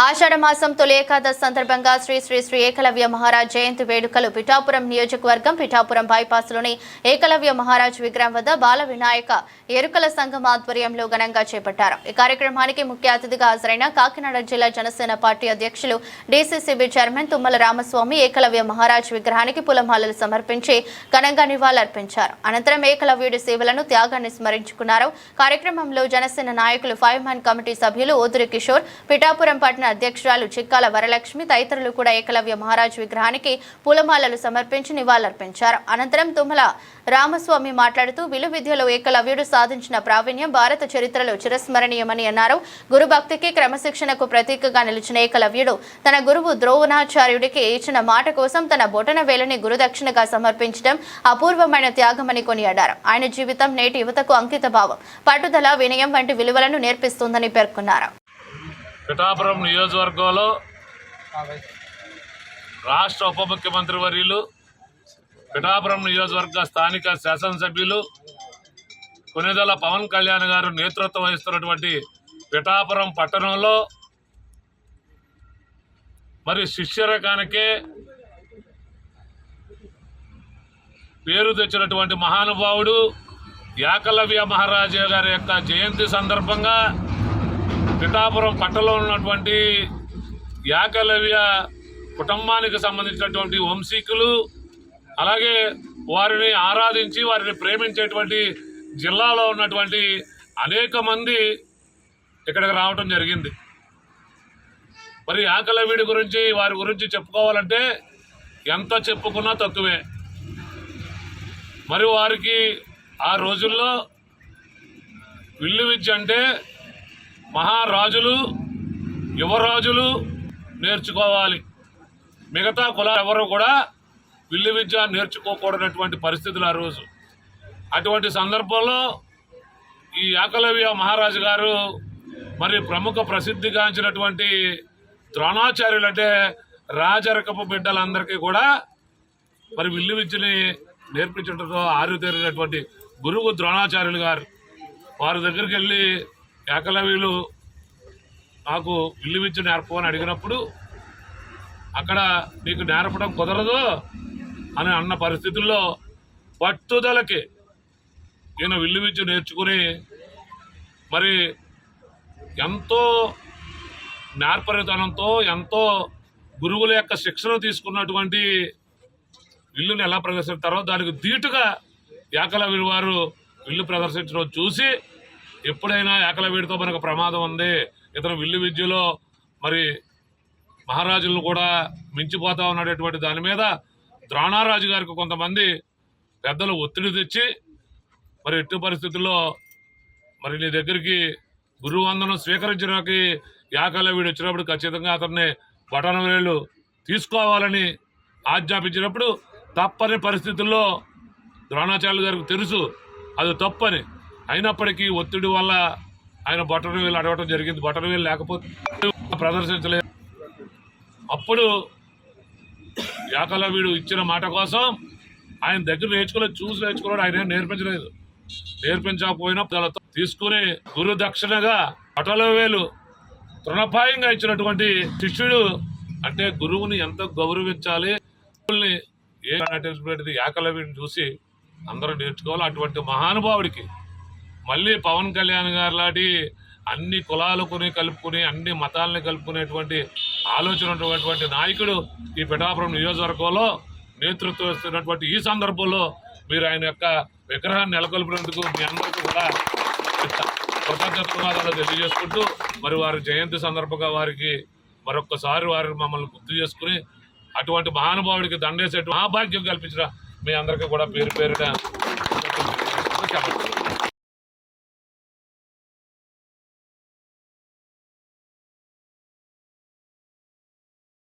ఆషాఢ మాసం తొలి ఏకాదశి సందర్భంగా శ్రీ శ్రీ శ్రీ ఏకలవ్య మహారాజ్ జయంతి వేడుకలు పిఠాపురం నియోజకవర్గం పిఠాపురం బైపాస్లోని ఏకలవ్య మహారాజ్ విగ్రహం వద్ద బాల వినాయక ఎరుకల సంఘం ఆధ్వర్యంలో ఘనంగా చేపట్టారు। ఈ కార్యక్రమానికి ముఖ్య అతిథిగా హాజరైన కాకినాడ జిల్లా జనసేన పార్టీ అధ్యక్షులు డీసీసీబీ చైర్మన్ తుమ్మల రామస్వామి ఏకలవ్య మహారాజ్ విగ్రహానికి పూలమాలలు సమర్పించి ఘనంగా నివాళులర్పించారు। అనంతరం ఏకలవ్యుడి సేవలను త్యాగాన్ని స్మరించుకున్నారు। కార్యక్రమంలో జనసేన నాయకులు 5 మ్యాన్ కమిటీ సభ్యులు ఓదురి కిషోర్, పిఠాపురం పట్టణ అధ్యక్షురాలు చిక్కాల వరలక్ష్మి తదితరులు కూడా ఏకలవ్య మహారాజ్ విగ్రహానికి పూలమాలలు సమర్పించి నివాళులర్పించారు। అనంతరం తుమ్మల రామస్వామి మాట్లాడుతూ విలువిద్యలో ఏకలవ్యుడు సాధించిన ప్రావీణ్యం భారత చరిత్రలో చిరస్మరణీయమని అన్నారు। గురు భక్తికి క్రమశిక్షణకు ప్రతీకగా నిలిచిన ఏకలవ్యుడు తన గురువు ద్రోణాచార్యుడికి ఇచ్చిన మాట కోసం తన బొటన వేలుని గురుదక్షిణగా సమర్పించడం అపూర్వమైన త్యాగమని కొనియాడారు। ఆయన జీవితం నేటి యువతకు అంకిత భావం, పట్టుదల, వినయం వంటి విలువలను నేర్పిస్తుందని పేర్కొన్నారు। పిఠాపురం నియోజకవర్గంలో రాష్ట్ర ఉప ముఖ్యమంత్రి వర్యులు, పిఠాపురం నియోజకవర్గ స్థానిక శాసనసభ్యులు కొనిదెల పవన్ కళ్యాణ్ గారు నేతృత్వం వహిస్తున్నటువంటి పిఠాపురం పట్టణంలో మరి శిష్యరకానికే పేరు తెచ్చినటువంటి మహానుభావుడు ఏకలవ్య మహారాజు గారి యొక్క జయంతి సందర్భంగా పిఠాపురం పట్టణంలో ఉన్నటువంటి ఏకలవ్య కుటుంబానికి సంబంధించినటువంటి వంశీకులు, అలాగే వారిని ఆరాధించి వారిని ప్రేమించేటువంటి జిల్లాలో ఉన్నటువంటి అనేక మంది ఇక్కడికి రావటం జరిగింది। మరి ఏకలవ్యుడి గురించి వారి గురించి చెప్పుకోవాలంటే ఎంత చెప్పుకున్నా తక్కువే। మరి వారికి ఆ రోజుల్లో విల్లు విద్య అంటే మహారాజులు, యువరాజులు నేర్చుకోవాలి, మిగతా కులాలు ఎవరు కూడా విల్లు విద్య నేర్చుకోకూడనటువంటి పరిస్థితులు ఆ రోజు। అటువంటి సందర్భంలో ఈ ఏకలవ్య మహారాజు గారు మరి ప్రముఖ ప్రసిద్ధిగాంచినటువంటి ద్రోణాచార్యులు అంటే రాజరకపు బిడ్డలందరికీ కూడా మరి విల్లు విద్యని నేర్పించడంతో ఆరుతేరినటువంటి గురువు ద్రోణాచార్యులు గారు వారి దగ్గరికి వెళ్ళి ఏకలవ్యులు నాకు విల్లు విద్య నేర్పమని అడిగినప్పుడు అక్కడ నీకు నేర్పడం కుదరదు అని అన్న పరిస్థితుల్లో పట్టుదలకి ఈయన విల్లు విద్య నేర్చుకుని మరి ఎంతో నేర్పరితనంతో ఎంతో గురువుల యొక్క శిక్షణ తీసుకున్నటువంటి విల్లుని ఎలా ప్రదర్శిస్తారో దానికి ధీటుగా ఏకలవ్యుడు వారు విల్లు ప్రదర్శించడం చూసి ఎప్పుడైనా ఏకలవ్యుడితో మనకు ప్రమాదం ఉంది, ఇతను విల్లు విద్యలో మరి మహారాజులను కూడా మించిపోతా ఉన్నటువంటి దాని మీద ద్రోణారాజు గారికి కొంతమంది పెద్దలు ఒత్తిడి తెచ్చి మరి ఎట్టి పరిస్థితుల్లో మరి నీ దగ్గరికి గురువందనం స్వీకరించడానికి ఏకలవ్యుడు వచ్చినప్పుడు ఖచ్చితంగా అతన్ని బొటన వేళ్ళు తీసుకోవాలని ఆజ్ఞాపించినప్పుడు తప్పని పరిస్థితుల్లో ద్రోణాచార్యులు గారికి తెలుసు అది తప్పని, అయినప్పటికీ ఒత్తిడి వల్ల ఆయన బొటన వేలు అడగటం జరిగింది। బొటన వేలు లేకపోతే ప్రదర్శించలేదు। అప్పుడు ఏకలవ్యుడు ఇచ్చిన మాట కోసం ఆయన దగ్గర చూసి నేర్చుకున్నాడు, ఆయన నేర్పించలేదు। నేర్పించకపోయినా తీసుకుని గురు దక్షిణగా బొటన వేలు తృణపాయంగా ఇచ్చినటువంటి శిష్యుడు అంటే గురువుని ఎంత గౌరవించాలి, ఏకలవ్యుడిని చూసి అందరూ నేర్చుకోవాలి। అటువంటి మహానుభావుడికి మళ్ళీ పవన్ కళ్యాణ్ గారు లాంటి అన్ని కులాలకుని కలుపుకుని అన్ని మతాలని కలుపుకునేటువంటి ఆలోచన ఉన్నటువంటి నాయకుడు ఈ పిఠాపురం నియోజకవర్గంలో నేతృత్వం ఇస్తున్నటువంటి ఈ సందర్భంలో మీరు ఆయన యొక్క విగ్రహాన్ని నెలకొల్పినందుకు మీ అందరికీ కూడా కృతజ్ఞతలు తెలియజేసుకుంటూ మరి వారి జయంతి సందర్భంగా వారికి మరొక్కసారి వారిని మమ్మల్ని గుర్తు చేసుకుని అటువంటి మహానుభావుడికి దండేసే మహాభాగ్యం కల్పించిన మీ అందరికీ కూడా పేరు పేరున